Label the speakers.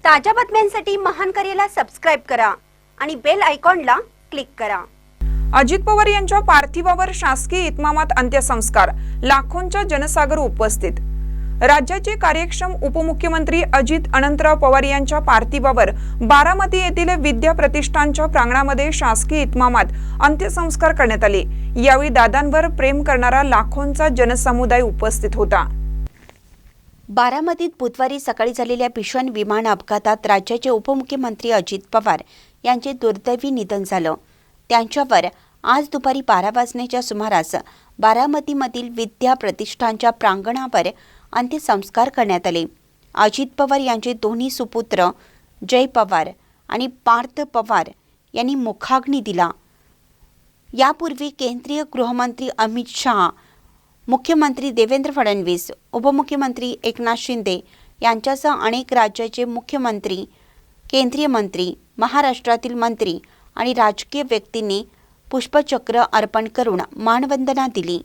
Speaker 1: ताज्या बातम्यांसाठी महान करेला सबस्क्राइब करा आणि बेल आयकॉनला क्लिक करा।
Speaker 2: अजित पवार यांच्या पार्थिवावर शासकीय इतमामात अंत्यसंस्कार, लाखोंचा जनसागर उपस्थित। राज्याचे कार्यक्षम उपमुख्यमंत्री अजित अनंतराव पवार यांच्या पार्थिवावर बारामती येथील विद्या प्रतिष्ठानच्या प्रांगणामध्ये शासकीय इतमामात अंत्यसंस्कार करण्यात आले। यावेळी दादांवर प्रेम करणारा लाखोंचा जनसमुदाय उपस्थित होता।
Speaker 3: बारामतीत बुधवारी सकाळी झालेल्या भीषण विमान अपघातात राज्याचे उपमुख्यमंत्री अजित पवार यांचे दुर्दैवी निधन झालं। त्यांच्यावर आज दुपारी 12 वाजण्याच्या सुमारास बारामतीमधील विद्या प्रतिष्ठानच्या प्रांगणावर अंत्यसंस्कार करण्यात आले। अजित पवार यांचे दोन्ही सुपुत्र जय पवार आणि पार्थ पवार यांनी मुखाग्नी दिला। यापूर्वी केंद्रीय गृहमंत्री अमित शहा, मुख्यमंत्री देवेंद्र फडणवीस, उपमुख्यमंत्री एकनाथ शिंदे यांच्यासह अनेक राज्याचे मुख्यमंत्री, केंद्रीय मंत्री, महाराष्ट्रातील मंत्री आणि राजकीय व्यक्तींनी पुष्पचक्र अर्पण करून मानवंदना दिली।